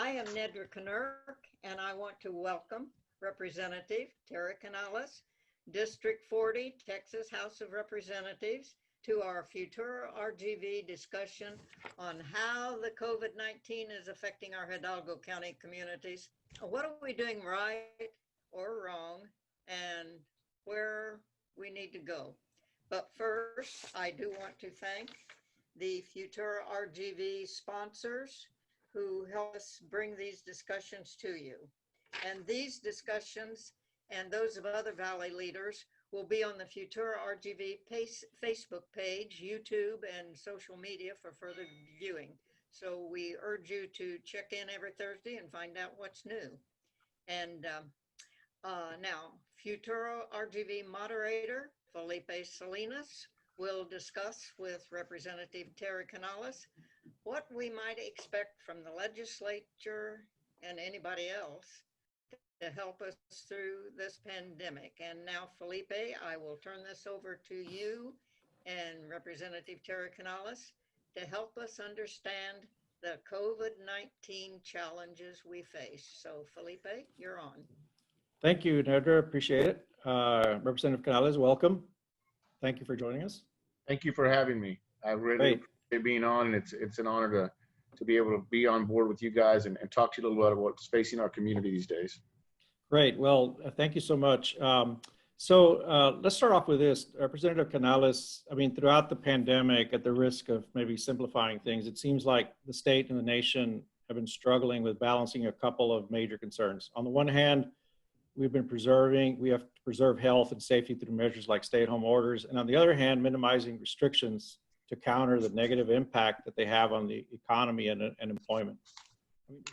I am Nedra Knurk, and I want to welcome Representative Terry Canales, District 40, Texas House of Representatives, to our Futuro RGV discussion on how the COVID-19 is affecting our Hidalgo County communities. What are we doing right or wrong, and where we need to go? But first, I do want to thank the Futuro RGV sponsors who help us bring these discussions to you. And these discussions and those of other Valley leaders will be on the Futuro RGV Facebook page, YouTube, and social media for further viewing. So we urge you to check in every Thursday and find out what's new. And now, Futuro RGV moderator Felipe Salinas will discuss with Representative Terry Canales what we might expect from the legislature and anybody else to help us through this pandemic. And now, Felipe, I will turn this over to you and Representative Terry Canales to help us understand the COVID-19 challenges we face. So, Felipe, you're on. Thank you, Nedra. Appreciate it. Representative Canales, welcome. Thank you for joining us. Thank you for having me. I really appreciate being on, and it's an honor to be able to be on board with you guys and talk to you a little bit about what's facing our community these days. Great. Well, thank you so much. Let's start off with this. Representative Canales, I mean, throughout the pandemic, at the risk of maybe simplifying things, it seems like the state and the nation have been struggling with balancing a couple of major concerns. On the one hand, we have to preserve health and safety through measures like stay-at-home orders. And on the other hand, minimizing restrictions to counter the negative impact that they have on the economy and employment.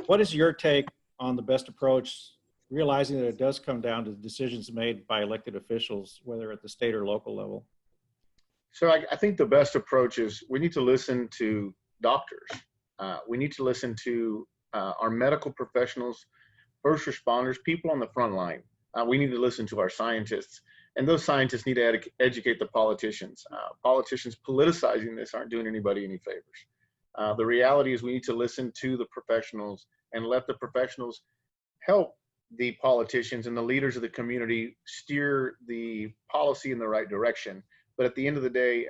What is your take on the best approach, realizing that it does come down to decisions made by elected officials, whether at the state or local level? So I think the best approach is we need to listen to doctors. We need to listen to our medical professionals, first responders, people on the front line. We need to listen to our scientists, and those scientists need to educate the politicians. Politicians politicizing this aren't doing anybody any favors. The reality is we need to listen to the professionals and let the professionals help the politicians and the leaders of the community steer the policy in the right direction. But at the end of the day,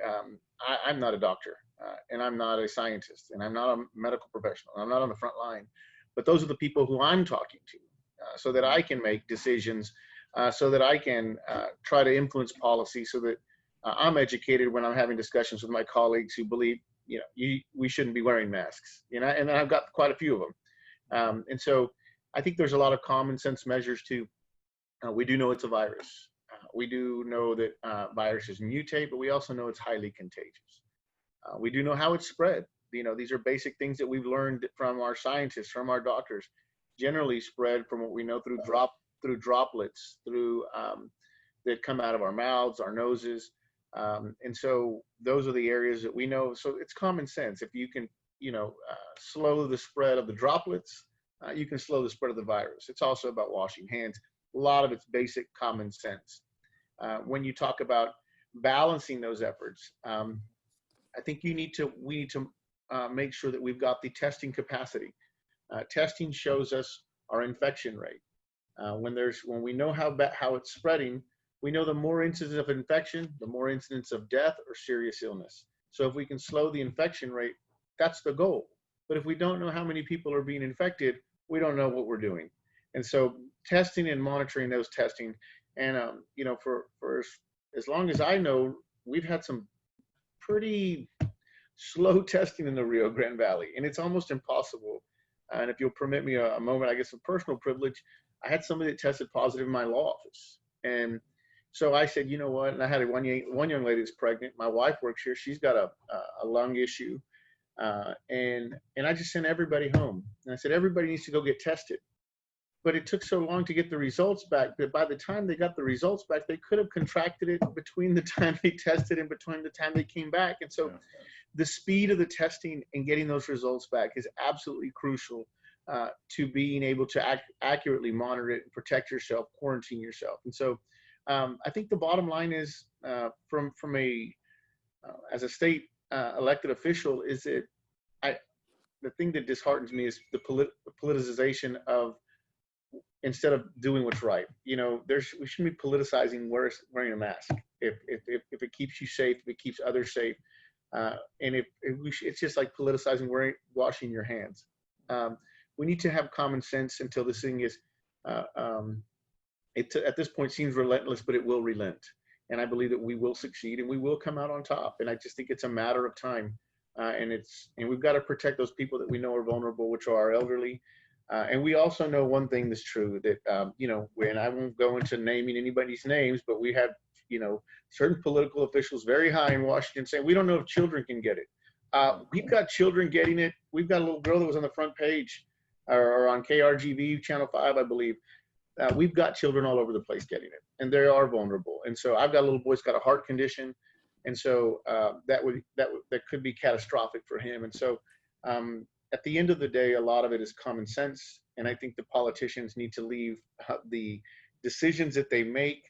I'm not a doctor, and I'm not a scientist, and I'm not a medical professional, and I'm not on the front line. But those are the people who I'm talking to, so that I can make decisions, so that I can try to influence policy, so that I'm educated when I'm having discussions with my colleagues who believe, we shouldn't be wearing masks, and I've got quite a few of them. And so I think there's a lot of common sense measures too. We do know it's a virus. We do know that viruses mutate, but we also know it's highly contagious. We do know how it's spread. These are basic things that we've learned from our scientists, from our doctors. Generally spread from what we know through droplets, that come out of our mouths, our noses. And so those are the areas that we know. So it's common sense. If you can, slow the spread of the droplets, you can slow the spread of the virus. It's also about washing hands. A lot of it's basic common sense. When you talk about balancing those efforts, I think we need to make sure that we've got the testing capacity. Testing shows us our infection rate. When we know how it's spreading, we know the more incidents of infection, the more incidents of death or serious illness. So if we can slow the infection rate, that's the goal. But if we don't know how many people are being infected, we don't know what we're doing. And so testing and monitoring those testing, and for as long as I know, we've had some pretty slow testing in the Rio Grande Valley, and it's almost impossible. And if you'll permit me a moment, I guess a personal privilege, I had somebody that tested positive in my law office. And so I said, you know what? And I had one young lady that's pregnant. My wife works here. She's got a lung issue. And I just sent everybody home. And I said, everybody needs to go get tested. But it took so long to get the results back that by the time they got the results back, they could have contracted it between the time they tested and between the time they came back. And so the speed of the testing and getting those results back is absolutely crucial to being able to accurately monitor it and protect yourself, quarantine yourself. And so I think the bottom line is as a state elected official is that the thing that disheartens me is the politicization of, instead of doing what's right. You know, we shouldn't be politicizing wearing a mask. If it keeps you safe, if it keeps others safe, and it's just like politicizing washing your hands. We need to have common sense until this thing is, at this point seems relentless, but it will relent. And I believe that we will succeed and we will come out on top. And I just think it's a matter of time. And we've got to protect those people that we know are vulnerable, which are our elderly. And we also know one thing that's true, that, you know, and I won't go into naming anybody's names, but we have, you know, certain political officials very high in Washington saying, we don't know if children can get it. We've got children getting it. We've got a little girl that was on the front page or on KRGV Channel 5, I believe. We've got children all over the place getting it, and they are vulnerable. And so I've got a little boy who's got a heart condition. And so that could be catastrophic for him. And so at the end of the day, a lot of it is common sense. And I think the politicians need to leave the decisions that they make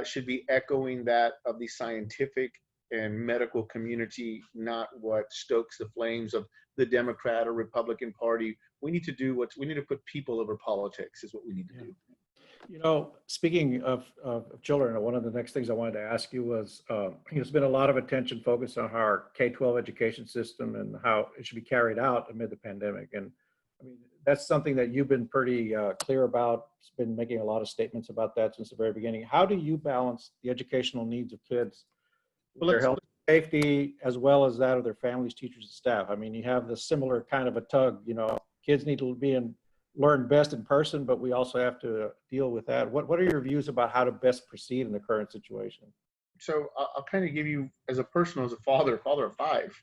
should be echoing that of the scientific and medical community, not what stokes the flames of the Democrat or Republican Party. We need to we need to put people over politics is what we need to do. You know, speaking of children, one of the next things I wanted to ask you was, there's been a lot of attention focused on how our K-12 education system and how it should be carried out amid the pandemic. And I mean, that's something that you've been pretty clear about. It's been making a lot of statements about that since the very beginning. How do you balance the educational needs of kids, their health and safety, as well as that of their families, teachers, and staff? I mean, you have the similar kind of a tug, you know, kids need to learn best in person, but we also have to deal with that. What are your views about how to best proceed in the current situation? So I'll kind of give you, as a person, as a father of 5,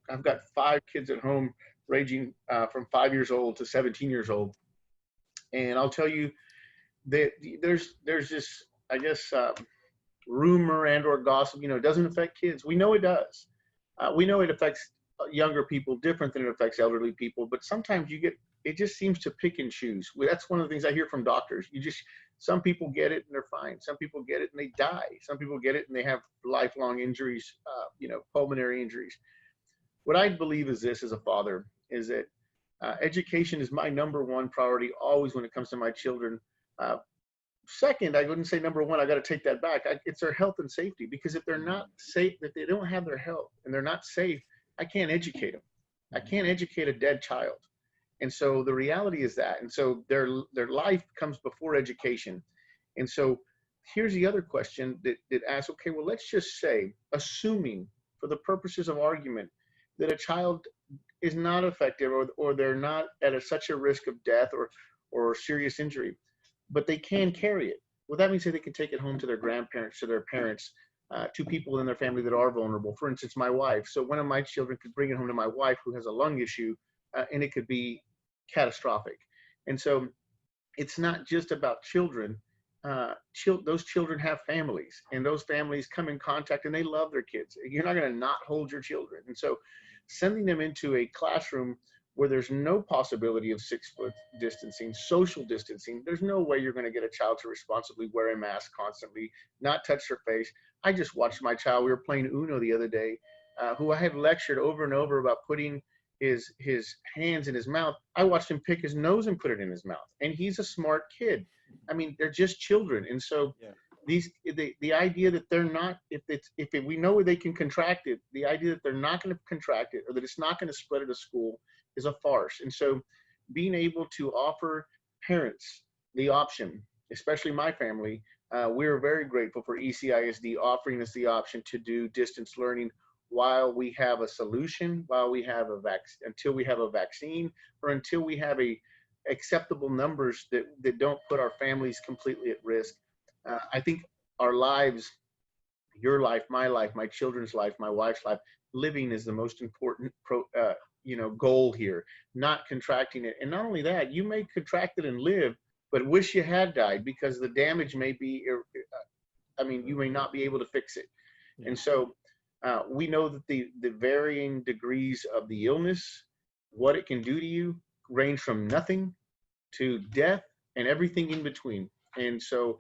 I've got 5 kids at home ranging from 5 years old to 17 years old. And I'll tell you that there's this, I guess, rumor and or gossip, you know, it doesn't affect kids. We know it does. We know it affects younger people different than it affects elderly people, but sometimes it just seems to pick and choose. That's one of the things I hear from doctors. Some people get it and they're fine. Some people get it and they die. Some people get it and they have lifelong injuries, you know, pulmonary injuries. What I believe is this as a father is that education is my #1 priority always when it comes to my children. Second, I wouldn't say #1, I got to take that back. It's their health and safety, because if they're not safe, if they don't have their health and they're not safe, I can't educate them. I can't educate a dead child. And so the reality is that, and so their life comes before education. And so here's the other question that asks, okay, well, let's just say, assuming for the purposes of argument that a child is not affected or they're not at such a risk of death or serious injury, but they can carry it. Well, that means that they can take it home to their grandparents, to their parents, to people in their family that are vulnerable. For instance, my wife. So one of my children could bring it home to my wife who has a lung issue, and it could be catastrophic. And so it's not just about children. Those children have families, and those families come in contact and they love their kids. You're not going to not hold your children. And so sending them into a classroom where there's no possibility of 6-foot distancing, social distancing, there's no way you're going to get a child to responsibly wear a mask constantly, not touch their face. I just watched my child, we were playing Uno the other day, who I had lectured over and over about putting his hands in his mouth. I watched him pick his nose and put it in his mouth. And he's a smart kid. I mean, they're just children. And so the idea that they're not, if we know they can contract it, the idea that they're not going to contract it or that it's not going to spread at a school is a farce. And so being able to offer parents the option, especially my family, we're very grateful for ECISD offering us the option to do distance learning while we have a solution, while we have until we have a vaccine, or until we have acceptable numbers that don't put our families completely at risk. I think our lives, your life, my children's life, my wife's life, living is the most important goal here, not contracting it. And not only that, you may contract it and live, but wish you had died because the damage may be, you may not be able to fix it. Yeah. And so we know that the varying degrees of the illness, what it can do to you, range from nothing to death and everything in between. And so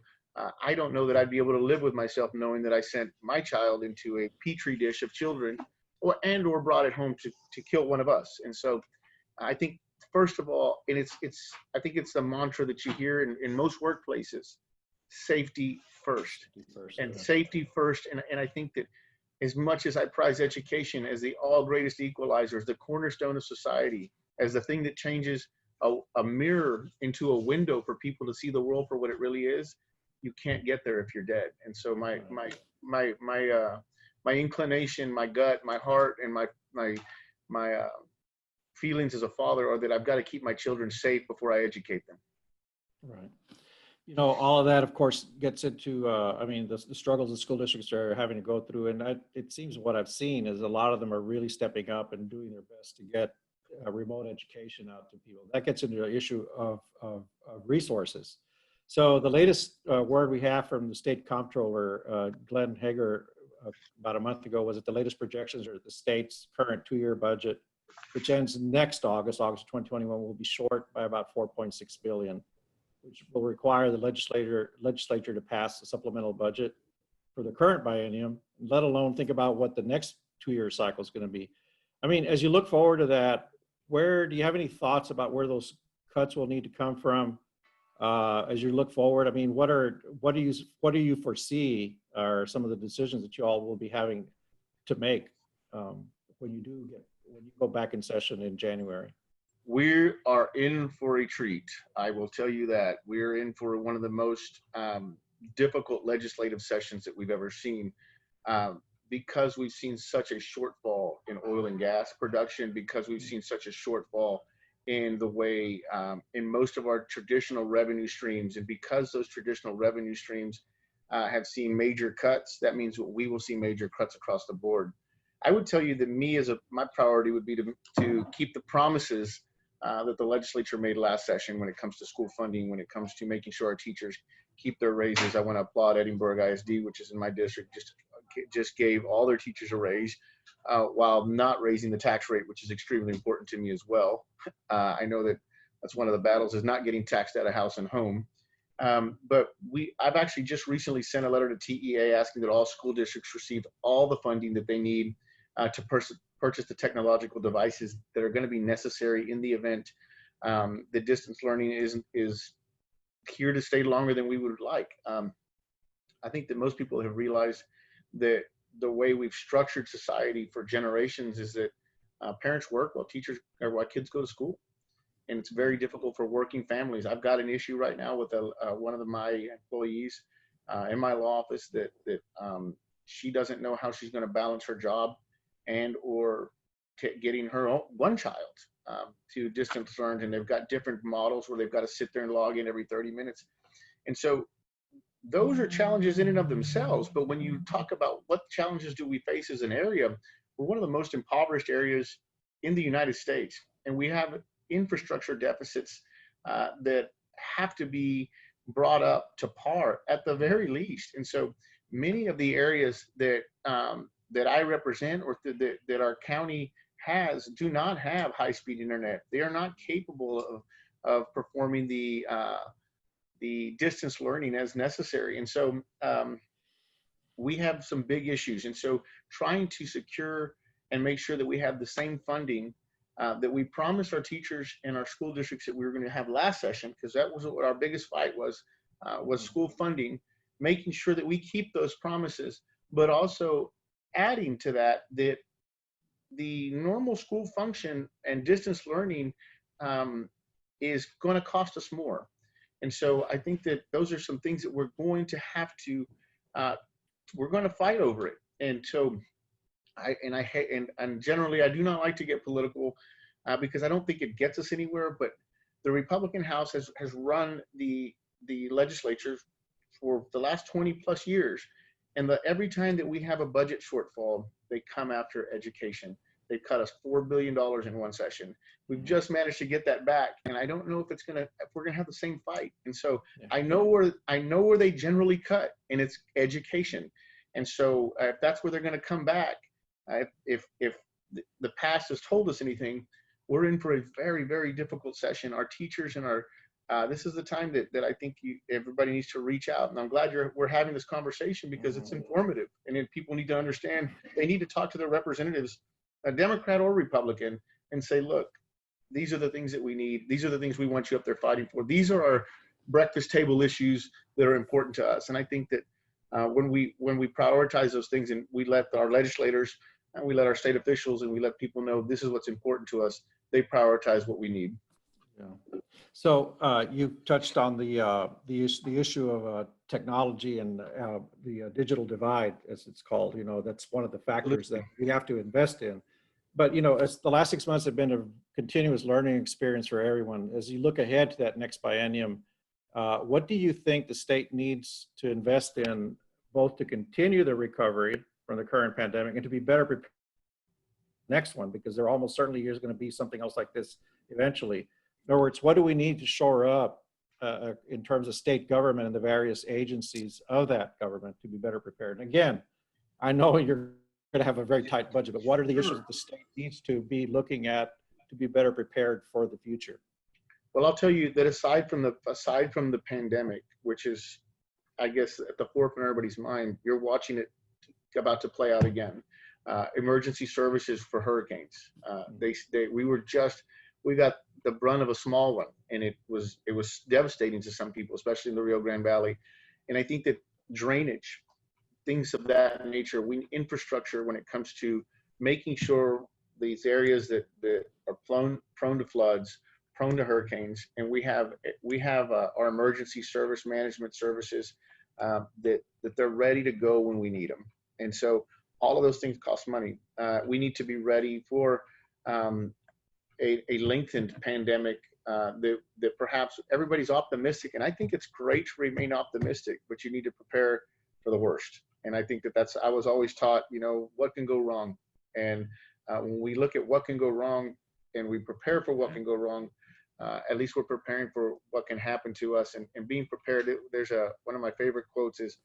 I don't know that I'd be able to live with myself knowing that I sent my child into a petri dish of children or brought it home to kill one of us. And so I think, first of all, and I think it's the mantra that you hear in most workplaces: safety first. And safety first. And I think that as much as I prize education as the all greatest equalizer, as the cornerstone of society, as the thing that changes a mirror into a window for people to see the world for what it really is, you can't get there if you're dead. And so my inclination, my gut, my heart, and my feelings as a father are that I've got to keep my children safe before I educate them. Right. You know, all of that, of course, gets into, I mean, the struggles the school districts are having to go through. And it seems what I've seen is a lot of them are really stepping up and doing their best to get remote education out to people. That gets into the issue of resources. So the latest word we have from the state comptroller, Glenn Hager, about a month ago, was that the latest projections are the state's current 2-year budget, which ends next August 2021, will be short by about $4.6 billion, which will require the legislature to pass a supplemental budget for the current biennium, let alone think about what the next 2-year cycle is going to be. I mean, as you look forward to that, where do you have any thoughts about where those cuts will need to come from as you look forward? I mean, what do you foresee are some of the decisions that you all will be having to make when you go back in session in January? We are in for a treat. I will tell you that. We're in for one of the most difficult legislative sessions that we've ever seen, because we've seen such a shortfall in oil and gas production, because we've seen such a shortfall in the way in most of our traditional revenue streams. And because those traditional revenue streams have seen major cuts, that means we will see major cuts across the board. I would tell you that my priority would be to keep the promises that the legislature made last session when it comes to school funding, when it comes to making sure our teachers keep their raises. I want to applaud Edinburgh ISD, which is in my district, just gave all their teachers a raise while not raising the tax rate, which is extremely important to me as well. I know that's one of the battles, is not getting taxed out of house and home. But I've actually just recently sent a letter to TEA asking that all school districts receive all the funding that they need to purchase the technological devices that are going to be necessary in the event the distance learning is here to stay longer than we would like. I think that most people have realized that the way we've structured society for generations is that parents work while kids go to school. And it's very difficult for working families. I've got an issue right now with one of my employees in my law office that she doesn't know how she's going to balance her job and or getting her one child to distance learn. And they've got different models where they've got to sit there and log in every 30 minutes. And so those are challenges in and of themselves. But when you talk about what challenges do we face as an area, we're one of the most impoverished areas in the United States. And we have infrastructure deficits that have to be brought up to par at the very least. And so many of the areas that I represent or that our county has do not have high-speed internet. They are not capable of performing the distance learning as necessary. And so we have some big issues. And so trying to secure and make sure that we have the same funding that we promised our teachers and our school districts that we were going to have last session, because that was what our biggest fight was school funding, making sure that we keep those promises, but also adding to that the normal school function and distance learning is going to cost us more. And so I think that those are some things that we're going to have to, we're going to fight over it. And so and generally I do not like to get political because I don't think it gets us anywhere, but the Republican House has run the legislature for the last 20 plus years. And every time that we have a budget shortfall, they come after education. They cut us $4 billion in one session. We've just managed to get that back. And I don't know if we're going to have the same fight. And so I know where they generally cut, and it's education. And so if that's where they're going to come back, if the past has told us anything, we're in for a very, very difficult session. Our teachers and this is the time that I think everybody needs to reach out. And I'm glad we're having this conversation because it's informative. And then people need to understand, they need to talk to their representatives, a Democrat or Republican, and say, look, these are the things that we need. These are the things we want you up there fighting for. These are our breakfast table issues that are important to us. And I think that when we prioritize those things and we let our legislators and we let our state officials and we let people know this is what's important to us, they prioritize what we need. Yeah. So you touched on the issue of technology and the digital divide, as it's called. You know, that's one of the factors that we have to invest in. But you know, as the last 6 months have been a continuous learning experience for everyone. As you look ahead to that next biennium, what do you think the state needs to invest in, both to continue the recovery from the current pandemic and to be better prepared for the next one, because there almost certainly is going to be something else like this eventually? In other words, what do we need to shore up in terms of state government and the various agencies of that government to be better prepared? And again, I know you're going to have a very tight budget, but what are the issues that the state needs to be looking at to be better prepared for the future? Well, I'll tell you that aside from the pandemic, which is, I guess, at the forefront of everybody's mind, you're watching it about to play out again. Emergency services for hurricanes. We got the brunt of a small one, and it was devastating to some people, especially in the Rio Grande Valley. And I think that drainage, things of that nature, infrastructure when it comes to making sure these areas that are prone to floods, prone to hurricanes, and we have our emergency service management services that they're ready to go when we need them. And so all of those things cost money. We need to be ready for a lengthened pandemic that perhaps everybody's optimistic, and I think it's great to remain optimistic, but you need to prepare for the worst. And I think I was always taught, you know, what can go wrong, and when we look at what can go wrong and we prepare for what can go wrong, at least we're preparing for what can happen to us, and being prepared. There's one of my favorite quotes is,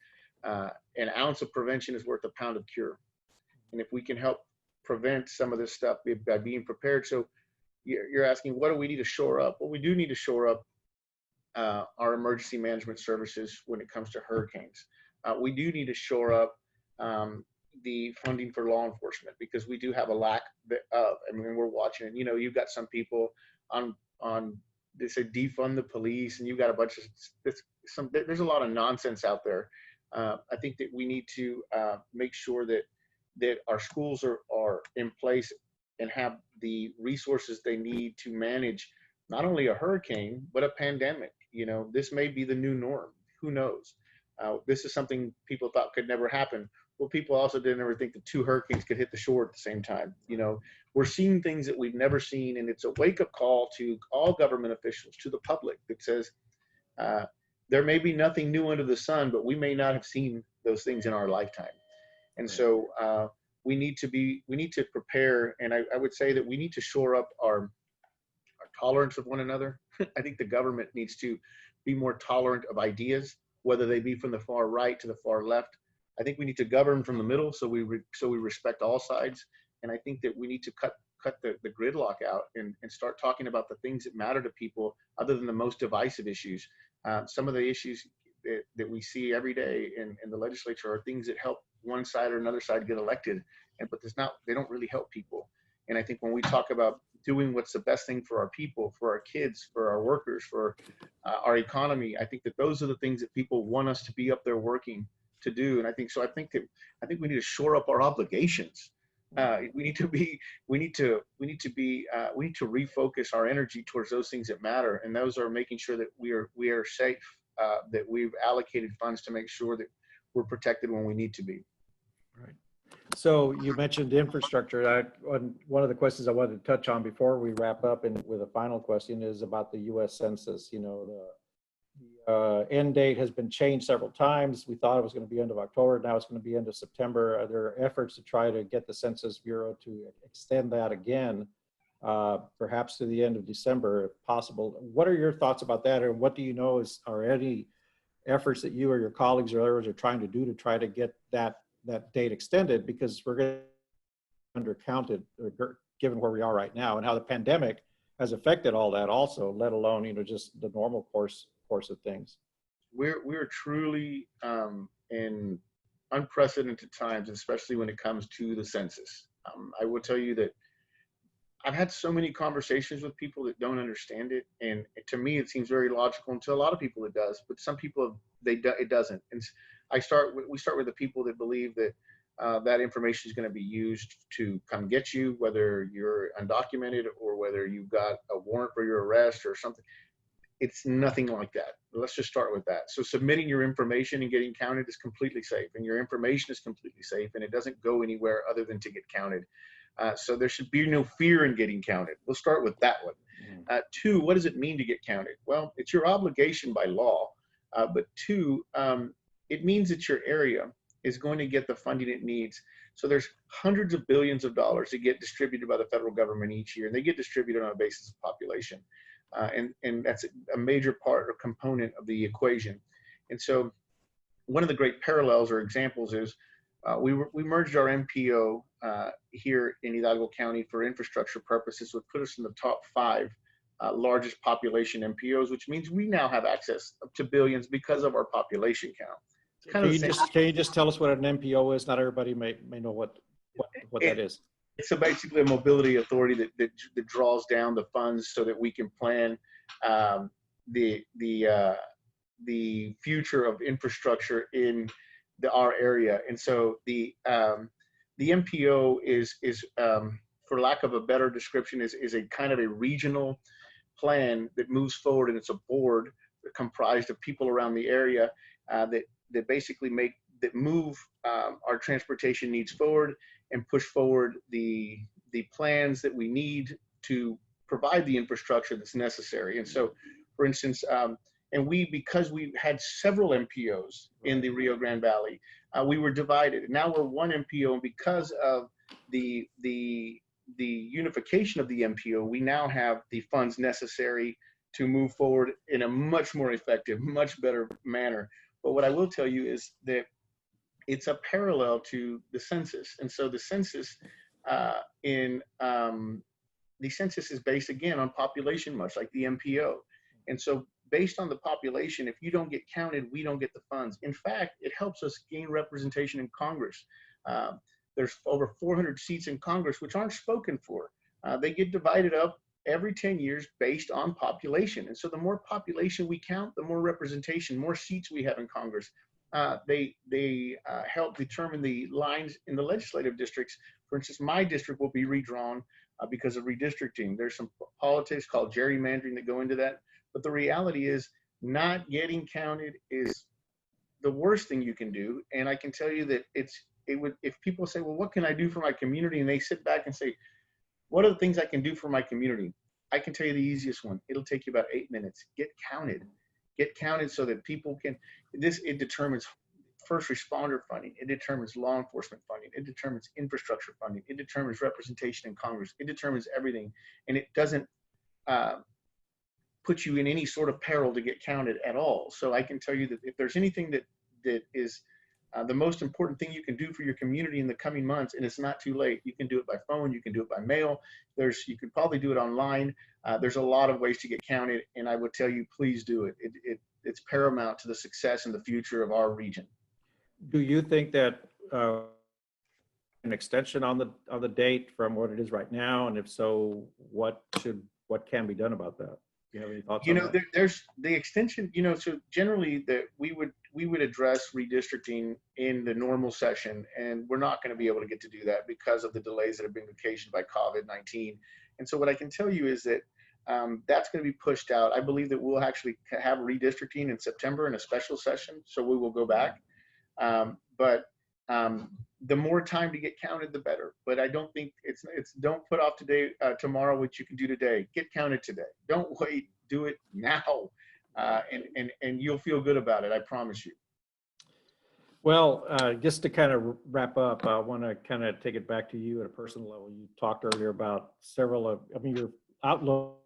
an ounce of prevention is worth a pound of cure. And if we can help prevent some of this stuff by being prepared. So you're asking, what do we need to shore up? Well, we do need to shore up our emergency management services when it comes to hurricanes. We do need to shore up the funding for law enforcement, because we do have a lack of. I mean, we're watching it. You know, you've got some people on they say defund the police, and you've got a bunch of there's a lot of nonsense out there. I think that we need to make sure that our schools are in place and have the resources they need to manage not only a hurricane, but a pandemic. You know, this may be the new norm. Who knows? This is something people thought could never happen. Well, people also didn't ever think that 2 hurricanes could hit the shore at the same time. You know, we're seeing things that we've never seen, and it's a wake-up call to all government officials, to the public, that says there may be nothing new under the sun, but we may not have seen those things in our lifetime. And so we need to prepare, and I would say that we need to shore up our tolerance of one another. I think the government needs to be more tolerant of ideas, whether they be from the far right to the far left. I think we need to govern from the middle, so we respect all sides. And I think that we need to cut the gridlock out and start talking about the things that matter to people, other than the most divisive issues. Some of the issues that we see every day in the legislature are things that help one side or another side get elected, but they don't really help people. And I think when we talk about doing what's the best thing for our people, for our kids, for our workers, for our economy, I think that those are the things that people want us to be up there working to do. And I think we need to shore up our obligations. We need to refocus our energy towards those things that matter, and those are making sure that we are safe, that we've allocated funds to make sure that we're protected when we need to be. Right. So you mentioned infrastructure. One of the questions I wanted to touch on before we wrap up, and with a final question, is about the U.S. Census. You know, the end date has been changed several times. We thought it was going to be end of October. Now it's going to be end of September. Are there efforts to try to get the Census Bureau to extend that again, perhaps to the end of December, if possible? What are your thoughts about that, and what do you know are any efforts that you or your colleagues or others are trying to do to try to get that date extended, because we're going to undercounted given where we are right now and how the pandemic has affected all that also, let alone, you know, just the normal course of things. We're truly in unprecedented times, especially when it comes to the census. I will tell you that I've had so many conversations with people that don't understand it, and to me, it seems very logical. And to a lot of people, it does. But some people, it doesn't. And we start with the people that believe that that information is going to be used to come get you, whether you're undocumented or whether you've got a warrant for your arrest or something. It's nothing like that. Let's just start with that. So submitting your information and getting counted is completely safe, and your information is completely safe, and it doesn't go anywhere other than to get counted. So there should be no fear in getting counted. We'll start with that one. Two, what does it mean to get counted? Well, it's your obligation by law. But two, it means that your area is going to get the funding it needs. So there's hundreds of billions of dollars that get distributed by the federal government each year, and they get distributed on a basis of population. And that's a major part or component of the equation. And so one of the great parallels or examples is we merged our MPO here in Hidalgo County for infrastructure purposes, would put us in the top 5 largest population MPOs, which means we now have access up to billions because of our population count. Can you just tell us what an MPO is? Not everybody may know what that is. It's basically a mobility authority that draws down the funds so that we can plan the future of infrastructure in our area. And so the MPO is for lack of a better description, is a kind of a regional plan that moves forward, and it's a board comprised of people around the area that basically move our transportation needs forward and push forward the plans that we need to provide the infrastructure that's necessary. And so, for instance, because we had several MPOs in the Rio Grande Valley, we were divided. Now we're one MPO, and because of the unification of the MPO, we now have the funds necessary to move forward in a much more effective, much better manner. But what I will tell you is that it's a parallel to the census. And so the census the census is based again on population, much like the MPO. And so based on the population, if you don't get counted, we don't get the funds. In fact, it helps us gain representation in Congress. There's over 400 seats in Congress, which aren't spoken for. They get divided up every 10 years based on population. And so the more population we count, the more representation, more seats we have in Congress. They help determine the lines in the legislative districts. For instance, my district will be redrawn because of redistricting. There's some politics called gerrymandering that go into that. But the reality is not getting counted is the worst thing you can do. And I can tell you that if people say, well, what can I do for my community? And they sit back and say, what are the things I can do for my community? I can tell you the easiest one. It'll take you about 8 minutes. Get counted. Get counted so that people can, it determines first responder funding. It determines law enforcement funding. It determines infrastructure funding. It determines representation in Congress. It determines everything. And it doesn't put you in any sort of peril to get counted at all. So I can tell you that if there's anything that is the most important thing you can do for your community in the coming months, and it's not too late. You can do it by phone. You can do it by mail. You could probably do it online. There's a lot of ways to get counted, and I would tell you, please do it. It's paramount to the success and the future of our region. Do you think that an extension on the date from what it is right now, and if so, what can be done about that? Do you have any thoughts on that? There's the extension. So generally that we would address redistricting in the normal session, and we're not going to be able to get to do that because of the delays that have been occasioned by COVID-19. And so what I can tell you is that that's going to be pushed out. I believe that we'll actually have redistricting in September in a special session, so we will go back. But the more time to get counted, the better. But I don't think it's don't put off tomorrow what you can do today. Get counted today. Don't wait. Do it now, and you'll feel good about it. I promise you. Well, just to kind of wrap up, I want to kind of take it back to you at a personal level. You talked earlier about your outlook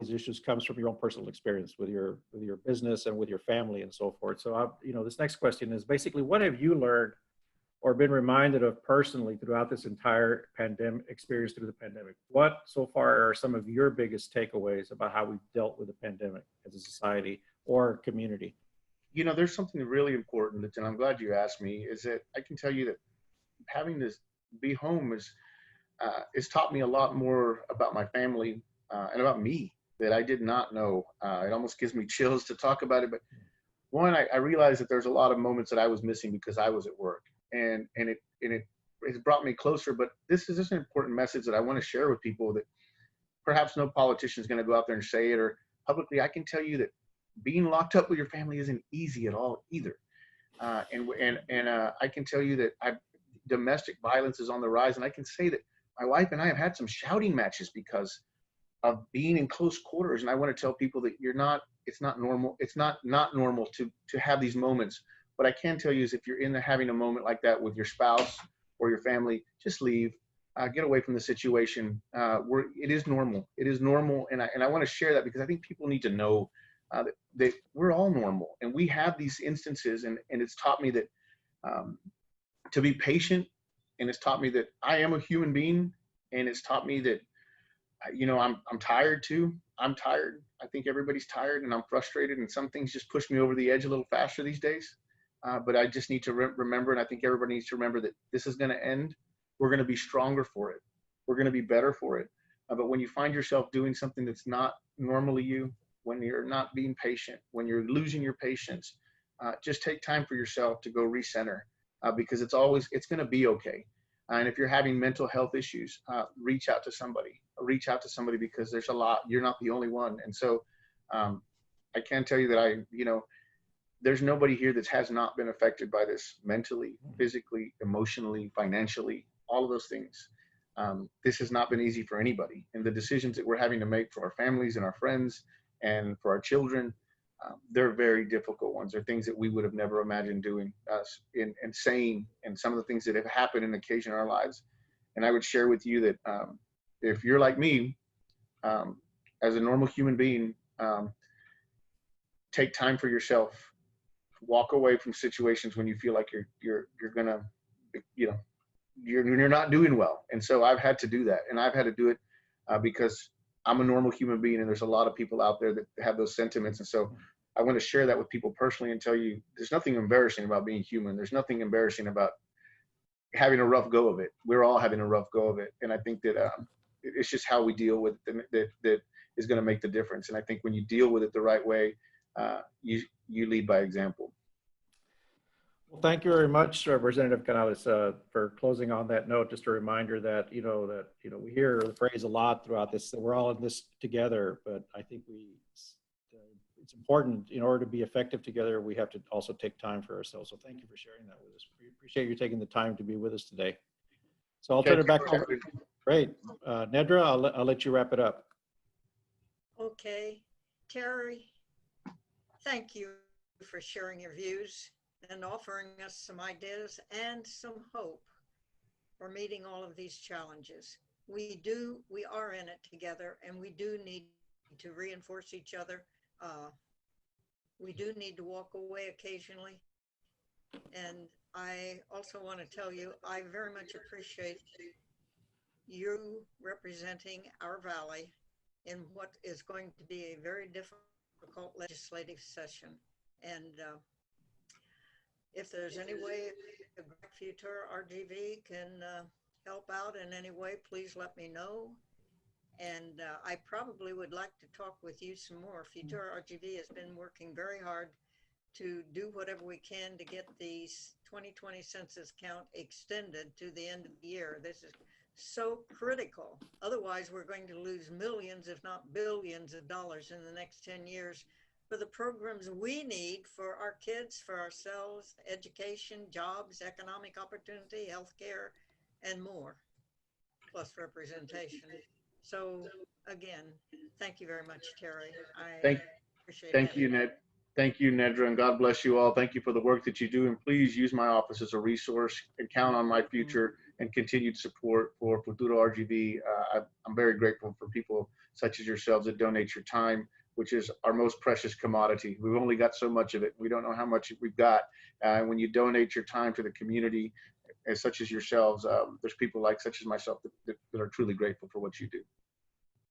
on these issues comes from your own personal experience with your business and with your family and so forth. So, this next question is basically, what have you learned or been reminded of personally throughout this entire pandemic experience through the pandemic? What so far are some of your biggest takeaways about how we've dealt with the pandemic as a society or community? There's something really important, and I'm glad you asked me, is that I can tell you that having this be home is it's taught me a lot more about my family and about me that I did not know. It almost gives me chills to talk about it. But one, I realized that there's a lot of moments that I was missing because I was at work, and it's brought me closer. But this is just an important message that I want to share with people, that perhaps no politician is going to go out there and say it or publicly. I can tell you that being locked up with your family isn't easy at all either. I can tell you that domestic violence is on the rise, and I can say that my wife and I have had some shouting matches because of being in close quarters. And I want to tell people that it's not normal. It's not normal to have these moments. What I can tell you is, if you're having a moment like that with your spouse or your family, just leave, get away from the situation. It is normal. It is normal. And I want to share that because I think people need to know that we're all normal, and we have these instances, and it's taught me that to be patient, and it's taught me that I am a human being, and it's taught me that, I'm tired too. I'm tired. I think everybody's tired, and I'm frustrated, and some things just push me over the edge a little faster these days. But I just need to remember, and I think everybody needs to remember, that this is going to end. We're going to be stronger for it. We're going to be better for it. But when you find yourself doing something that's not normally you, when you're not being patient, when you're losing your patience, just take time for yourself to go recenter, because it's going to be okay. And if you're having mental health issues, reach out to somebody. Reach out to somebody, because there's a lot. You're not the only one. And so I can tell you that there's nobody here that has not been affected by this mentally, physically, emotionally, financially, all of those things. This has not been easy for anybody. And the decisions that we're having to make for our families and our friends and for our children, they're very difficult ones. They're things that we would have never imagined doing and saying, and some of the things that have happened in occasion in our lives. And I would share with you that if you're like me, as a normal human being, take time for yourself. Walk away from situations when you feel like you're gonna, you're not doing well. And so I've had to do that, and I've had to do it because I'm a normal human being, and there's a lot of people out there that have those sentiments. And so I want to share that with people personally and tell you, there's nothing embarrassing about being human. There's nothing embarrassing about having a rough go of it. We're all having a rough go of it. And I think that it's just how we deal with it that is going to make the difference. And I think when you deal with it the right way, you lead by example. Well, thank you very much, Representative Canales, for closing on that note. Just a reminder that, we hear the phrase a lot throughout this, that we're all in this together, but I think it's important, in order to be effective together, we have to also take time for ourselves. So thank you for sharing that with us. We appreciate you taking the time to be with us today. So I'll turn it back over. Great. Nedra, I'll let you wrap it up. Okay. Terry, thank you for sharing your views and offering us some ideas and some hope for meeting all of these challenges. We are in it together, and we do need to reinforce each other. We do need to walk away occasionally. And I also want to tell you, I very much appreciate you representing our valley in what is going to be a very difficult legislative session. And if there's any way Futuro RGV can help out in any way, please let me know. And I probably would like to talk with you some more. Futuro RGV has been working very hard to do whatever we can to get the 2020 census count extended to the end of the year. This is so critical. Otherwise, we're going to lose millions, if not billions of dollars in the next 10 years for the programs we need for our kids, for ourselves, education, jobs, economic opportunity, healthcare, and more, plus representation. So again, thank you very much, Terry. I appreciate it. Thank you, Ned. Thank you, Nedra, and God bless you all. Thank you for the work that you do, and please use my office as a resource and count on my future and continued support for Futuro RGV. I'm very grateful for people such as yourselves that donate your time, which is our most precious commodity. We've only got so much of it. We don't know how much we've got. And when you donate your time to the community, as such as yourselves, there's people such as myself that are truly grateful for what you do.